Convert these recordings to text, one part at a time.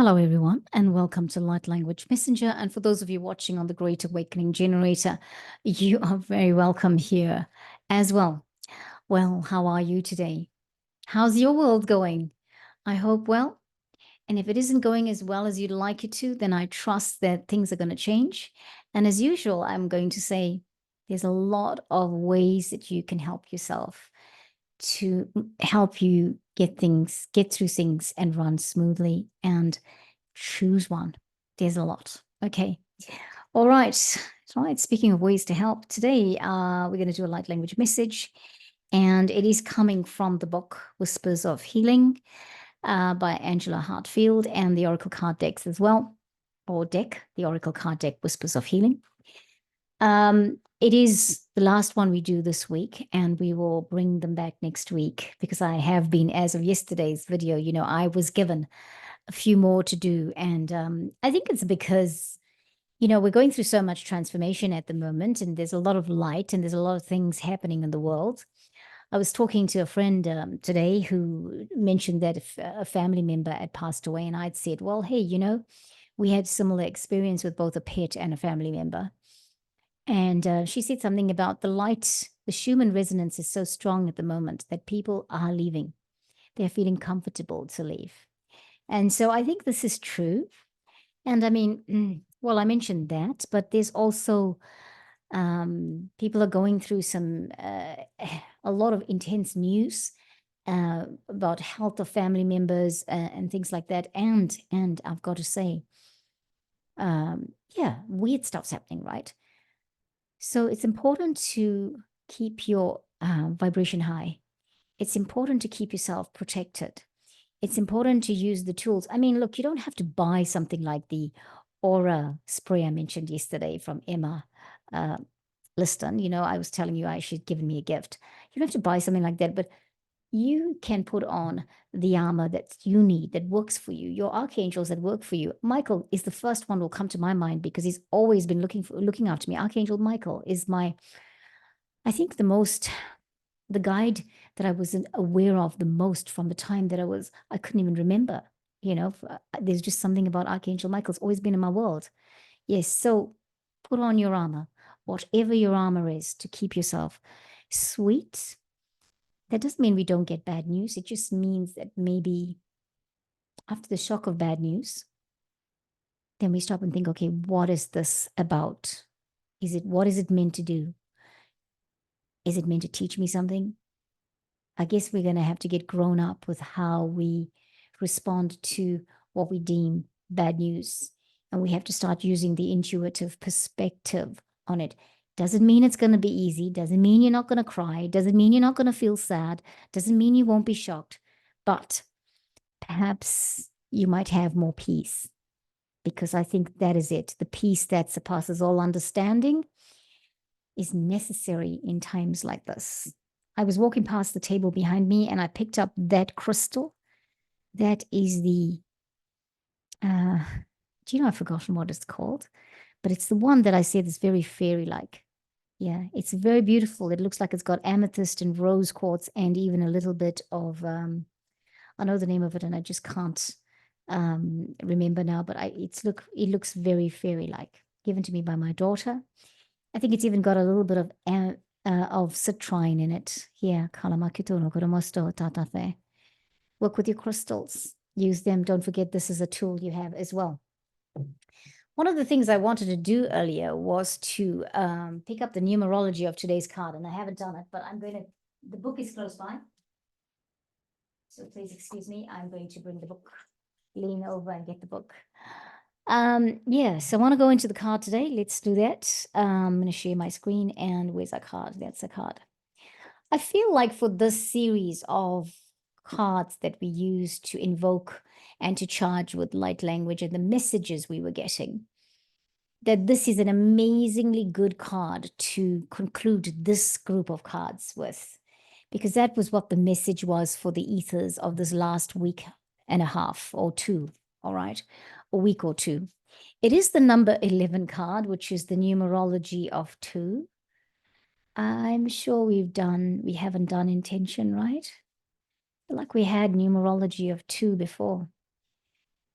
Hello, everyone, and welcome to Light Language Messenger. And for those of you watching on the Great Awakening Generator, you are very welcome here as well. Well, how are you today? How's your world going? I hope well. And if it isn't going as well as you'd like it to, then I trust that things are going to change. And as usual, I'm going to say there's a lot of ways that you can help yourself to help you get through things and run smoothly, and choose one. There's a lot. Okay. All right. Speaking of ways to help, today we're going to do a light language message, and it is coming from the book Whispers of Healing by Angela Hartfield, and the Oracle card decks as well, or deck, the Oracle card deck Whispers of Healing. It is the last one we do this week, and we will bring them back next week because I have been, as of yesterday's video, I was given a few more to do. And I think it's because, we're going through so much transformation at the moment, and there's a lot of light and there's a lot of things happening in the world. I was talking to a friend today who mentioned that if a family member had passed away, and I'd said, well, hey, we had similar experience with both a pet and a family member. And she said something about the light, the Schumann resonance is so strong at the moment that people are leaving. They're feeling comfortable to leave. And so I think this is true. And I mean, well, I mentioned that, but there's also people are going through a lot of intense news about health of family members and things like that. And I've got to say, weird stuff's happening, right? So it's important to keep your vibration high. It's important to keep yourself protected. It's important to use the tools. I mean, look, you don't have to buy something like the aura spray I mentioned yesterday from Emma Liston. I was telling you she'd given me a gift. You don't have to buy something like that, but you can put on the armor that you need, that works for you, your archangels that work for you. Michael is the first one who will come to my mind because he's always been looking after me. Archangel Michael is I think the guide that I wasn't aware of the most from the time that I couldn't even remember. There's just something about Archangel Michael's always been in my world. Yes, so put on your armor, whatever your armor is, to keep yourself sweet. That doesn't mean we don't get bad news. It just means that maybe after the shock of bad news, then we stop and think, okay, what is this about? What is it meant to do? Is it meant to teach me something? I guess we're going to have to get grown up with how we respond to what we deem bad news. And we have to start using the intuitive perspective on it. Doesn't mean it's going to be easy. Doesn't mean you're not going to cry. Doesn't mean you're not going to feel sad. Doesn't mean you won't be shocked. But perhaps you might have more peace, because I think that is it. The peace that surpasses all understanding is necessary in times like this. I was walking past the table behind me and I picked up that crystal. That is I've forgotten what it's called, but it's the one that I said is very fairy-like. Yeah, it's very beautiful. It looks like it's got amethyst and rose quartz and even a little bit of, I know the name of it and I just can't remember now, but it looks very fairy-like, given to me by my daughter. I think it's even got a little bit of citrine in it. Here, work with your crystals. Use them. Don't forget this is a tool you have as well. One of the things I wanted to do earlier was to pick up the numerology of today's card, and I haven't done it, but the book is close by. So please excuse me. I'm going to bring the book, lean over and get the book. So I want to go into the card today. Let's do that. I'm going to share my screen, and where's our card? That's the card. I feel like for this series of cards that we use to invoke and to charge with light language and the messages we were getting, that this is an amazingly good card to conclude this group of cards with, because that was what the message was for the ethers of this last week and a half or two, all right, a week or two. It is the number 11 card, which is the numerology of 2. I'm sure we haven't done intention, right? Like we had numerology of 2 before.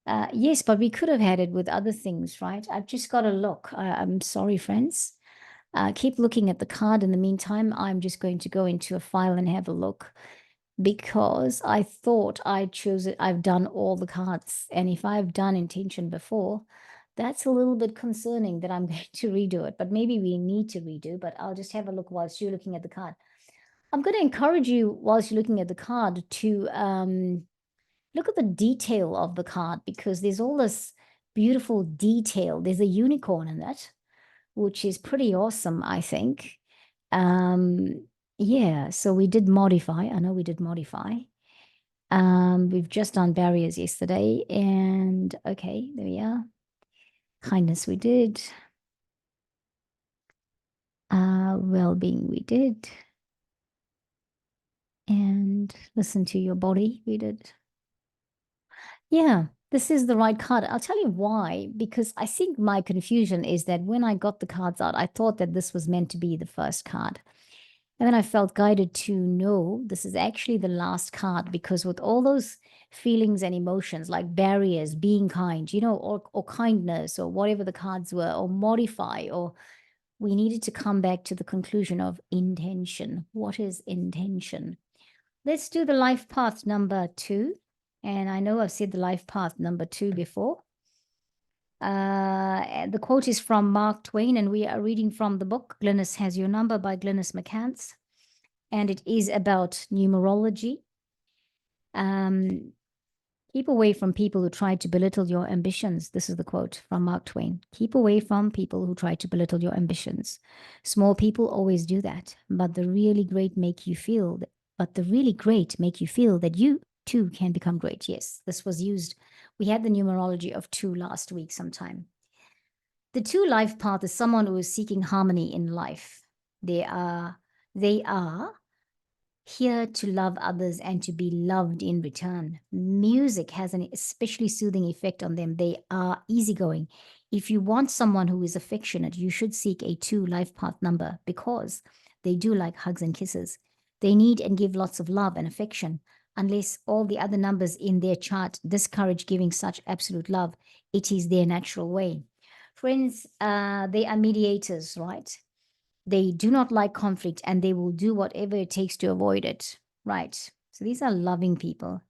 Yes, but we could have had it with other things, right? I've just got to look. I'm sorry, friends. Keep looking at the card. In the meantime, I'm just going to go into a file and have a look because I thought I chose it. I've done all the cards. And if I've done intention before, that's a little bit concerning that I'm going to redo it. But maybe we need to redo, but I'll just have a look whilst you're looking at the card. I'm going to encourage you whilst you're looking at the card to look at the detail of the card because there's all this beautiful detail. There's a unicorn in it, which is pretty awesome, I think. Yeah, so we did modify. I know we did modify. We've just done barriers yesterday, and okay, there we are. Kindness we did. Well-being we did. And listen to your body we did. Yeah, this is the right card. I'll tell you why, because I think my confusion is that when I got the cards out, I thought that this was meant to be the first card. And then I felt guided to know this is actually the last card because with all those feelings and emotions like barriers, being kind, or kindness or whatever the cards were, or modify, or we needed to come back to the conclusion of intention. What is intention? Let's do the life path number 2. And I know I've said the life path number 2 before. The quote is from Mark Twain, and we are reading from the book Glynis Has Your Number by Glynis McCants. And it is about numerology. Keep away from people who try to belittle your ambitions. This is the quote from Mark Twain. Keep away from people who try to belittle your ambitions. Small people always do that, but the really great make you feel that you too can become great. Yes, this was used. We had the numerology of 2 last week sometime. The 2 life path is someone who is seeking harmony in life. They are here to love others and to be loved in return. Music has an especially soothing effect on them. They are easygoing. If you want someone who is affectionate, you should seek a 2 life path number because they do like hugs and kisses. They need and give lots of love and affection. Unless all the other numbers in their chart discourage giving such absolute love, it is their natural way. Friends, they are mediators, right? They do not like conflict and they will do whatever it takes to avoid it. Right. So these are loving people.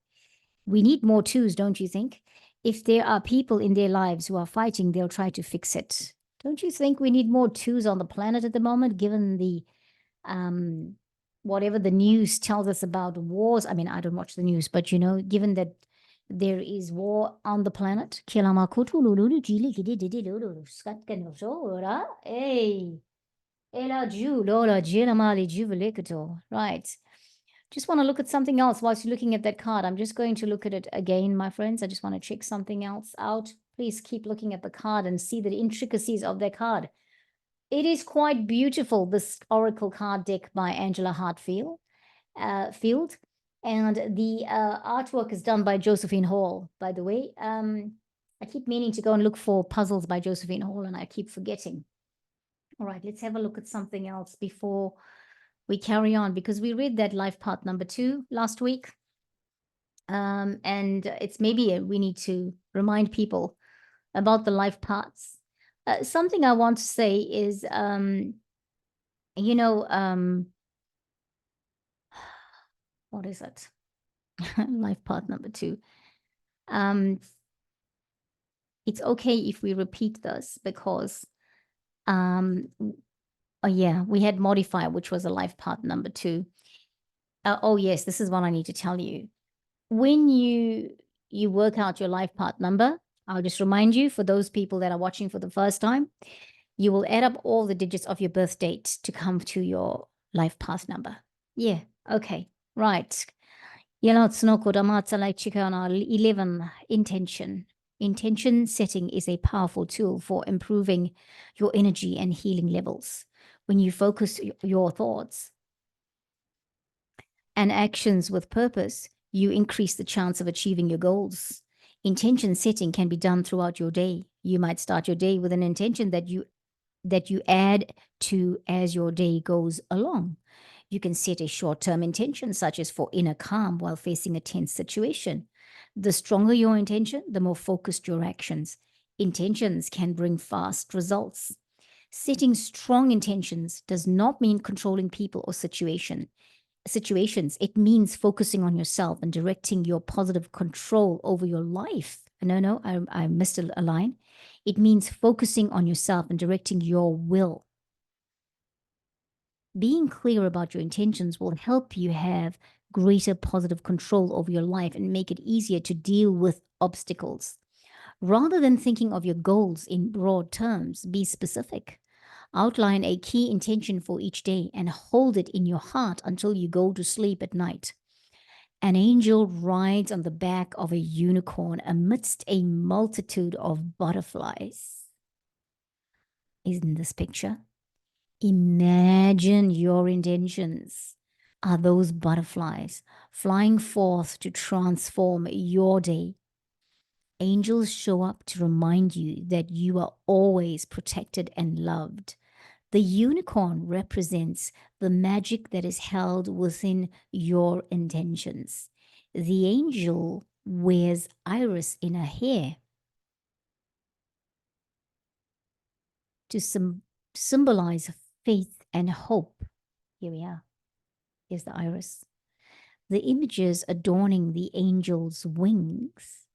We need more 2s, don't you think? If there are people in their lives who are fighting, they'll try to fix it. Don't you think we need more 2s on the planet at the moment, given the whatever the news tells us about wars? I mean, I don't watch the news, but given that there is war on the planet. Hey. Right. Just want to look at something else whilst you're looking at that card. I'm just going to look at it again, my friends. I just want to check something else out. Please keep looking at the card and see the intricacies of that card. It is quite beautiful, this Oracle card deck by Angela Hartfield. And the artwork is done by Josephine Hall, by the way. I keep meaning to go and look for puzzles by Josephine Hall, and I keep forgetting. All right, let's have a look at something else before we carry on, because we read that life path number 2 last week. And it's maybe we need to remind people about the life paths. Something I want to say is, what is it? Life path number 2. It's okay if we repeat this because oh yeah, we had modifier, which was a life path number 2. Oh yes, this is what I need to tell you. When you work out your life path number, I'll just remind you, for those people that are watching for the first time, you will add up all the digits of your birth date to come to your life path number. Yeah, okay, right. 11, intention. Intention setting is a powerful tool for improving your energy and healing levels. When you focus your thoughts and actions with purpose, you increase the chance of achieving your goals. Intention setting can be done throughout your day. You might start your day with an intention that you add to as your day goes along. You can set a short-term intention, such as for inner calm while facing a tense situation. The stronger your intention, the more focused your actions. Intentions can bring fast results. Setting strong intentions does not mean controlling people or situations. It means focusing on yourself and directing your positive control over your life. No, I missed a line. It means focusing on yourself and directing your will. Being clear about your intentions will help you have greater positive control over your life and make it easier to deal with obstacles. Rather than thinking of your goals in broad terms, be specific. Outline a key intention for each day and hold it in your heart until you go to sleep at night. An angel rides on the back of a unicorn amidst a multitude of butterflies. Isn't this picture? Imagine your intentions are those butterflies flying forth to transform your day. Angels show up to remind you that you are always protected and loved. The unicorn represents the magic that is held within your intentions. The angel wears iris in her hair to symbolize faith and hope. Here we are. Here's the iris. The images adorning the angel's wings,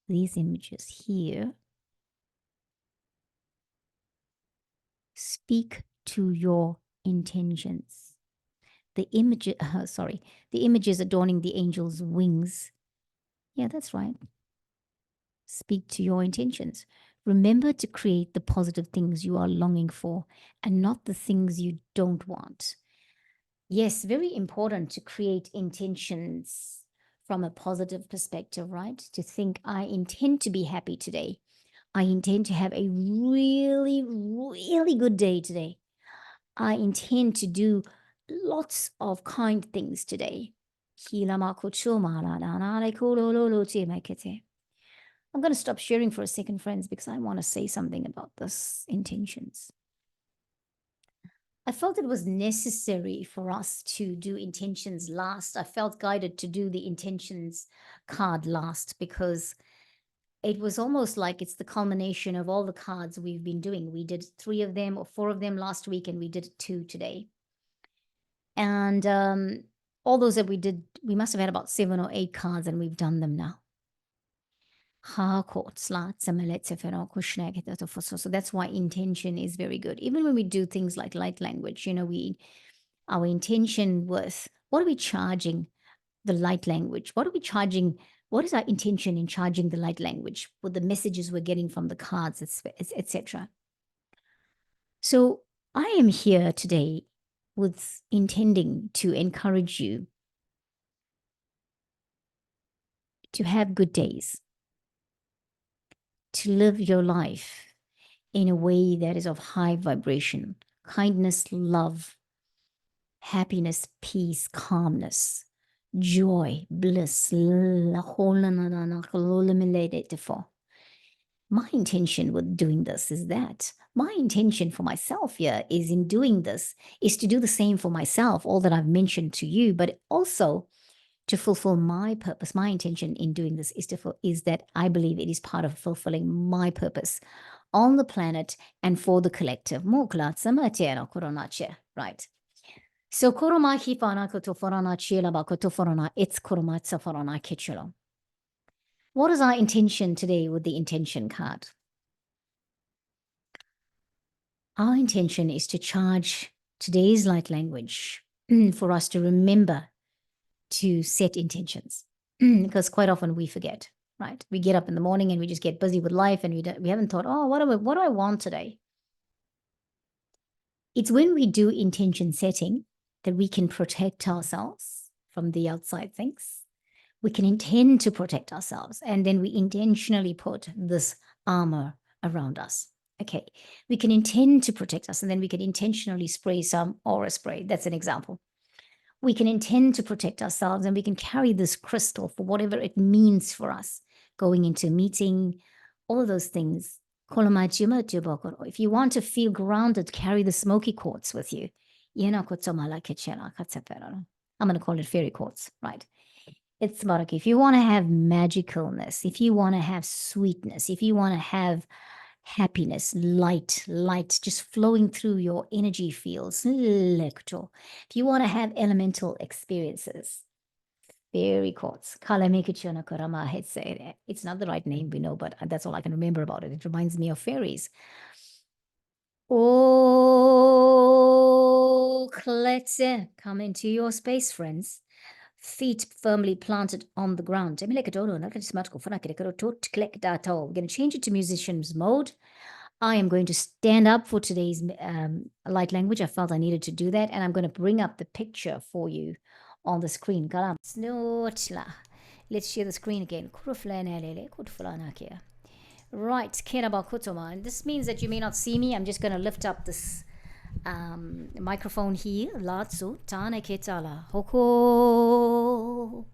these images here, speak to your intentions. The images adorning the angel's wings. Yeah, that's right. Speak to your intentions. Remember to create the positive things you are longing for and not the things you don't want. Yes, very important to create intentions from a positive perspective, right? To think, I intend to be happy today. I intend to have a really, really good day today. I intend to do lots of kind things today. I'm going to stop sharing for a second, friends, because I want to say something about this intentions. I felt it was necessary for us to do intentions last. I felt guided to do the intentions card last because it was almost like it's the culmination of all the cards we've been doing. We did 3 of them or 4 of them last week, and we did 2 today. And all those that we did, we must have had about 7 or 8 cards, and we've done them now. So that's why intention is very good. Even when we do things like light language, our intention with, what are we charging the light language? What are we charging? What is our intention in charging the light language with the messages we're getting from the cards, etc.? So I am here today with intending to encourage you to have good days, to live your life in a way that is of high vibration, kindness, love, happiness, peace, calmness, joy, bliss. My intention with doing this is that my intention for myself here is in doing this is to do the same for myself, all that I've mentioned to you, but also to fulfill my purpose. My intention in doing this is that I believe it is part of fulfilling my purpose on the planet and for the collective. Right. So it's what is our intention today with the intention card? Our intention is to charge today's light language for us to remember to set intentions, because quite often we forget, right? We get up in the morning and we just get busy with life, and we haven't thought, oh, what do I want today? It's when we do intention setting that we can protect ourselves from the outside things. We can intend to protect ourselves, and then we intentionally put this armor around us. Okay, we can intend to protect us, and then we can intentionally spray some aura spray. That's an example. We can intend to protect ourselves, and we can carry this crystal for whatever it means for us, going into a meeting, all of those things. If you want to feel grounded, carry the smoky quartz with you. I'm going to call it fairy quartz, right? It's Mark. If you want to have magicalness, if you want to have sweetness, if you want to have happiness, light, just flowing through your energy fields, lecto. If you want to have elemental experiences, fairy quartz, Kalamekechana Karama Hetse. It's not the right name, we know, but that's all I can remember about it. It reminds me of fairies. Oh, Kletse, come into your space, friends. Feet firmly planted on the ground. We're going to change it to musician's mode. I am going to stand up for today's light language. I felt I needed to do that, and I'm going to bring up the picture for you on the screen. Let's share the screen again. Right, Kerabakutoma. This means that you may not see me. I'm just going to lift up this microphone here. Latsu Tana Ketala. Hoko.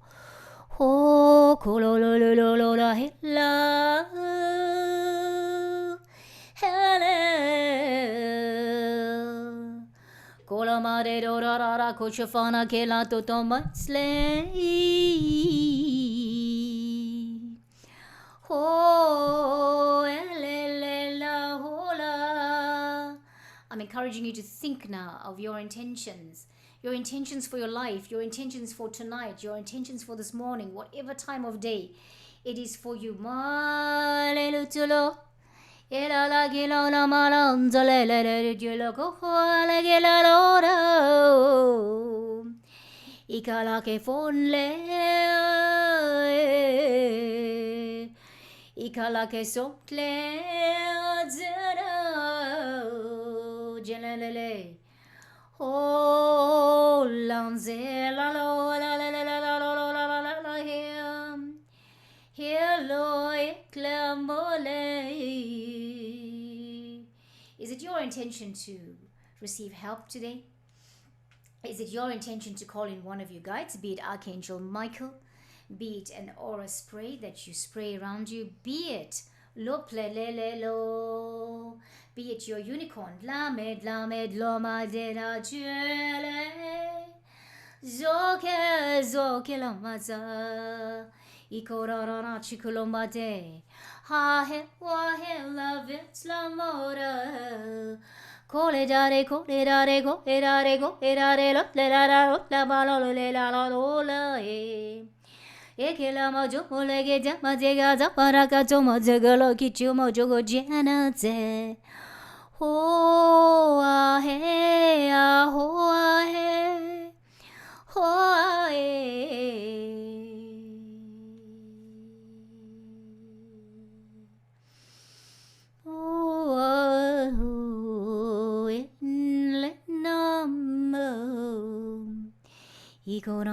Hoko lo lo lo lo lo la hila. Hello. Kola mare do ra ra ra kochafana kela to tomatsle. Oh, la hola. I'm encouraging you to think now of your intentions for your life, your intentions for tonight, your intentions for this morning, whatever time of day it is for you. Ikala ke sotle zera jelele oh lanze la la la la la la la la la la la him hello iklamole. Is it your intention to receive help today? Is it your intention to call in one of your guides, be it Archangel Michael, be it an aura spray that you spray around you, be it lo plelele lo, be it your unicorn, lamed loma de la jele, zoke lamaza, ikorara chikulomade, ha he wa he la vits la mora. Cole dare lo le la balo le la la e che la maggio le che già ma zega za para cazzo ma zegalo chi ci mo gioco genazze ho a he a ho a he ho a he. Iko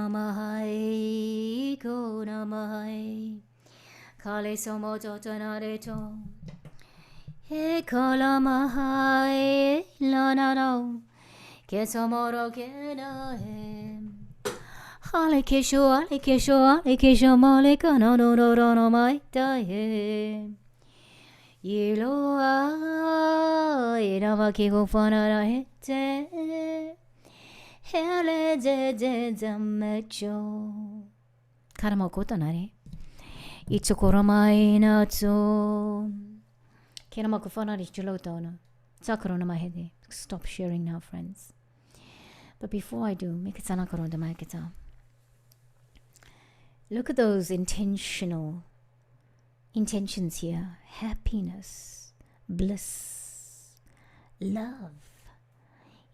namahai, kale somo totanare to. Eko mahai, lanaro, ke somoro ke na hem. Ale kesho, male kana no no no no mai ta he. Yiloa, irama ki go fanara hete. Hele je zamecho. Karamo kotanare. Itsukoramai natsu. Kerama kufanari chulotona. Sakurona mahede. Stop sharing now, friends. But before I do, make it sanakoronda maiketa. Look at those intentions here. Happiness, bliss, love.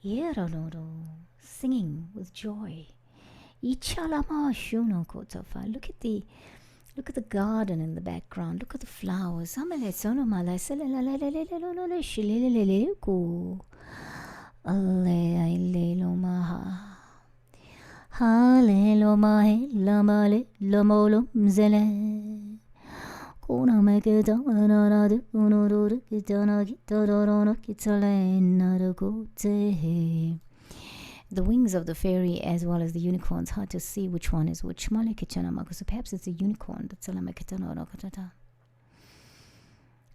Yeronoro. Singing with joy. Look at the garden in the background. Look at the flowers. The wings of the fairy as well as the unicorn. It's hard to see which one is which. So perhaps it's a unicorn.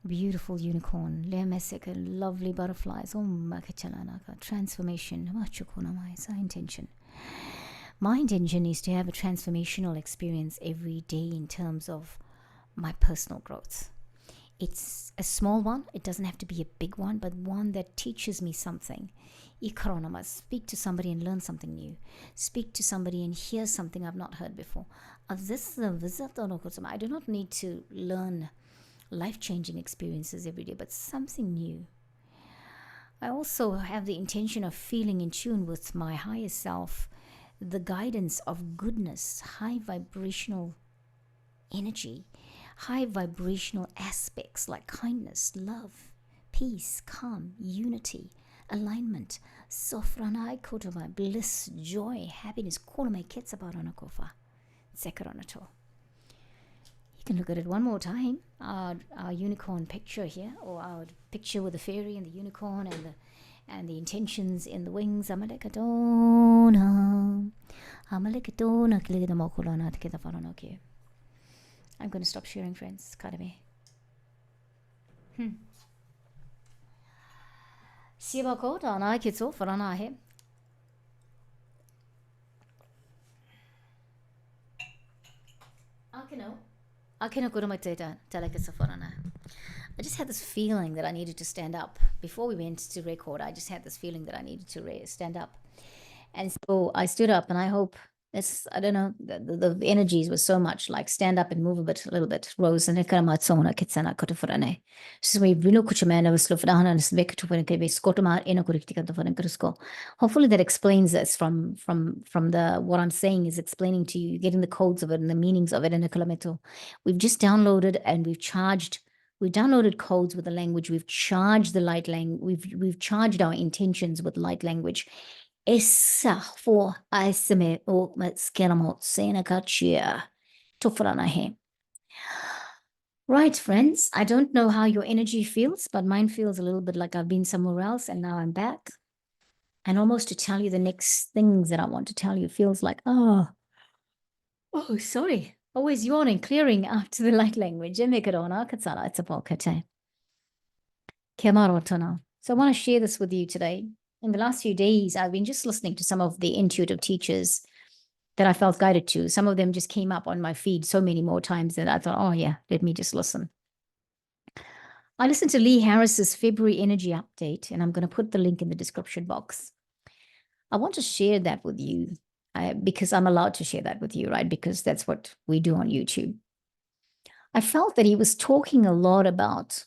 Beautiful unicorn. Lovely butterflies. Transformation. It's our intention. My intention is to have a transformational experience every day in terms of my personal growth. It's a small one. It doesn't have to be a big one, but one that teaches me something. I speak to somebody and learn something new. Speak to somebody and hear something I've not heard before. I do not need to learn life-changing experiences every day, but something new. I also have the intention of feeling in tune with my higher self, the guidance of goodness, high vibrational energy, high vibrational aspects like kindness, love, peace, calm, unity, alignment, sofranai kotomai, bliss, joy, happiness, kolomai ketsabaranakofa, sekaranato. You can look at it one more time. Our unicorn picture here, or our picture with the fairy and the unicorn and the intentions in the wings. I'm going to stop sharing, friends. I just had this feeling that I needed to stand up. Before we went to record, I just had this feeling that I needed to stand up. And so I stood up, and I hope this, I don't know, the energies were so much like stand up and move a little bit. Rose and Karamatsona Kitsana Kotofurane. So we Vino Kuchamana was Slofana and Svek to Skotoma in a Kuriktika. Hopefully that explains this from the what I'm saying is explaining to you, getting the codes of it and the meanings of it in a Kalameto. We've just downloaded and we've downloaded codes with the language. We've charged the light language. We've charged our intentions with light language. Essa for Isame o Skeramot Senakachia Tofranahe. Right, friends. I don't know how your energy feels, but mine feels a little bit like I've been somewhere else and now I'm back. And almost to tell you the next things that I want to tell you feels like, oh, sorry. Always yawning, clearing after the light language. So I want to share this with you today. In the last few days, I've been just listening to some of the intuitive teachers that I felt guided to. Some of them just came up on my feed so many more times that I thought, oh yeah, let me just listen. I listened to Lee Harris's February energy update, and I'm going to put the link in the description box. I want to share that with you because I'm allowed to share that with you, right? Because that's what we do on YouTube. I felt that he was talking a lot about,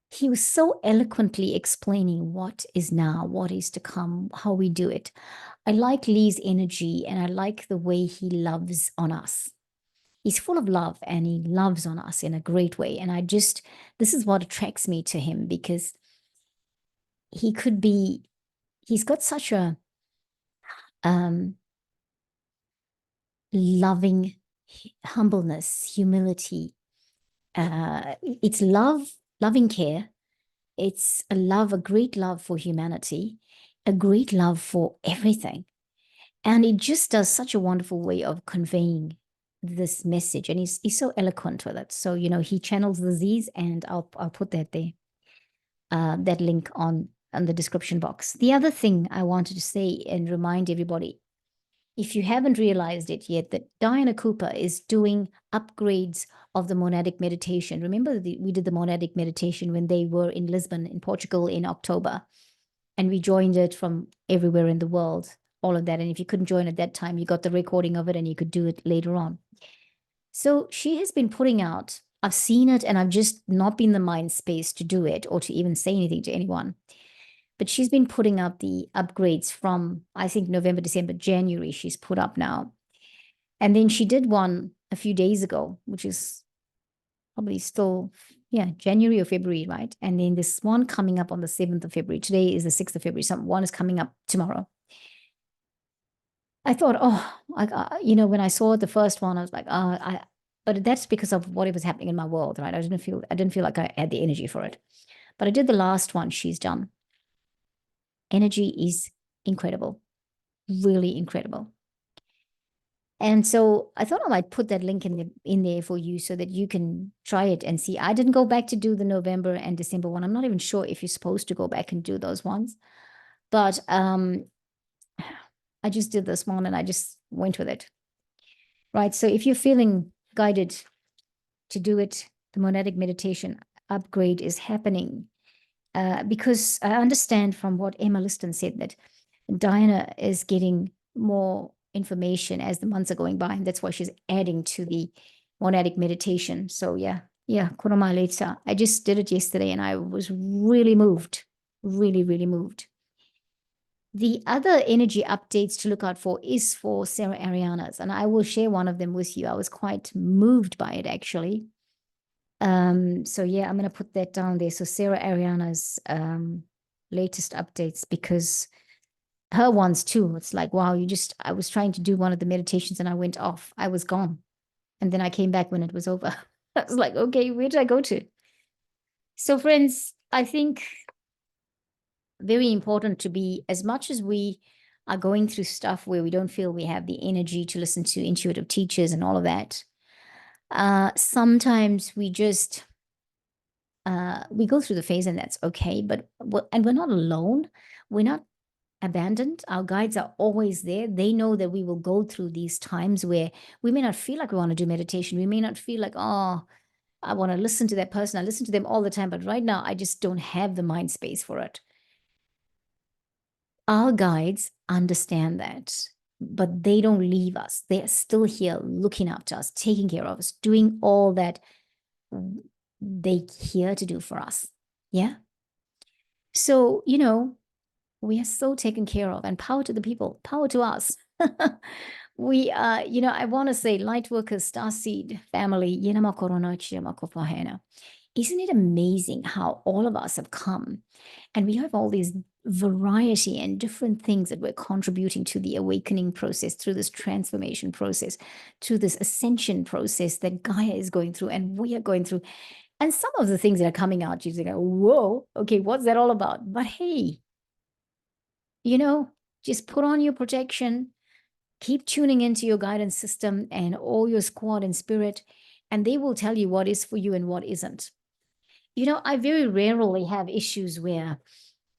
he was so eloquently explaining what is now, what is to come, how we do it. I like Lee's energy and I like the way he loves on us. He's full of love and he loves on us in a great way. And this is what attracts me to him because he's got such a loving humbleness, humility. It's loving care. It's a great love for humanity, a great love for everything. And it just does such a wonderful way of conveying this message. And he's so eloquent with it. So, he channels the Z's and I'll put that there, that link on the description box. The other thing I wanted to say and remind everybody, if you haven't realized it yet, that Diana Cooper is doing upgrades of the Monadic meditation. Remember, we did the Monadic meditation when they were in Lisbon, in Portugal, in October. And we joined it from everywhere in the world, all of that. And if you couldn't join at that time, you got the recording of it and you could do it later on. So she has been putting out, I've seen it and I've just not been in the mind space to do it or to even say anything to anyone. But she's been putting up the upgrades from, I think, November, December, January, she's put up now. And then she did one a few days ago, which is probably still, January or February, right? And then this one coming up on the 7th of February. Today is the 6th of February. One is coming up tomorrow. I thought, when I saw the first one, I was like, but that's because of what was happening in my world, right? I didn't feel like I had the energy for it. But I did the last one she's done. Energy is incredible, really incredible. And so I thought I might put that link in there for you so that you can try it and see. I didn't go back to do the November and December one. I'm not even sure if you're supposed to go back and do those ones. But I just did this one and I just went with it. Right. So if you're feeling guided to do it, the monadic meditation upgrade is happening. Because I understand from what Emma Liston said that Diana is getting more information as the months are going by, and that's why she's adding to the monadic meditation. So yeah, kurama leta. I just did it yesterday and I was really moved, really, really moved. The other energy updates to look out for is for Sarah Ariana's, and I will share one of them with you. I was quite moved by it, actually. So yeah, I'm going to put that down there. So Sarah Ariana's latest updates, because her ones too, it's like, wow, I was trying to do one of the meditations and I went off. I was gone. And then I came back when it was over. I was like, okay, where did I go to? So friends, I think very important to be, as much as we are going through stuff where we don't feel we have the energy to listen to intuitive teachers and all of that, sometimes we just we go through the phase, and that's okay. But we're not alone. We're not abandoned. Our guides are always there. They know that we will go through these times where we may not feel like we want to do meditation. We may not feel like, oh, I want to listen to that person. I listen to them all the time, but right now I just don't have the mind space for it. Our guides understand that, but they don't leave us. They're still here looking after us, taking care of us, doing all that they here to do for us. Yeah. So, we are so taken care of, and power to the people, power to us. We are, I want to say, Lightworkers, Starseed family, isn't it amazing how all of us have come and we have all these variety and different things that we're contributing to the awakening process, through this transformation process, through this ascension process that Gaia is going through and we are going through. And some of the things that are coming out, you think, whoa, okay, what's that all about? But hey, just put on your protection, keep tuning into your guidance system and all your squad and spirit, and they will tell you what is for you and what isn't. I very rarely have issues where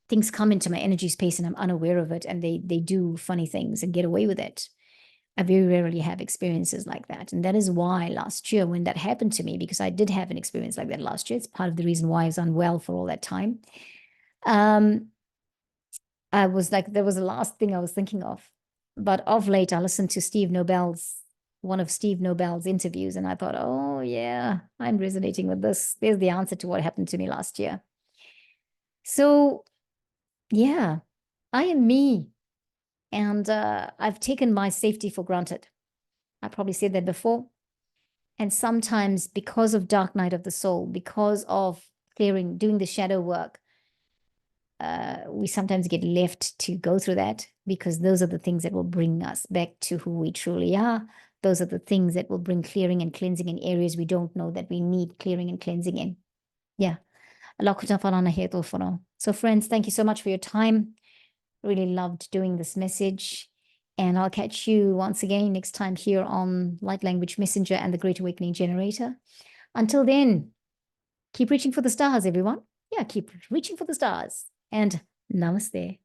things come into my energy space and I'm unaware of it and they do funny things and get away with it. I very rarely have experiences like that. And that is why last year, when that happened to me, because I did have an experience like that last year, it's part of the reason why I was unwell for all that time. I was like, that was the last thing I was thinking of. But of late, I listened to one of Steve Nobel's interviews, and I thought, oh yeah, I'm resonating with this. There's the answer to what happened to me last year. So yeah, I am me. And I've taken my safety for granted. I probably said that before. And sometimes, because of dark night of the soul, because of doing the shadow work, we sometimes get left to go through that, because those are the things that will bring us back to who we truly are. Those are the things that will bring clearing and cleansing in areas we don't know that we need clearing and cleansing in. Yeah. So friends, thank you so much for your time. Really loved doing this message. And I'll catch you once again next time here on Light Language Messenger and the Great Awakening Generator. Until then, keep reaching for the stars, everyone. Yeah, keep reaching for the stars. And namaste.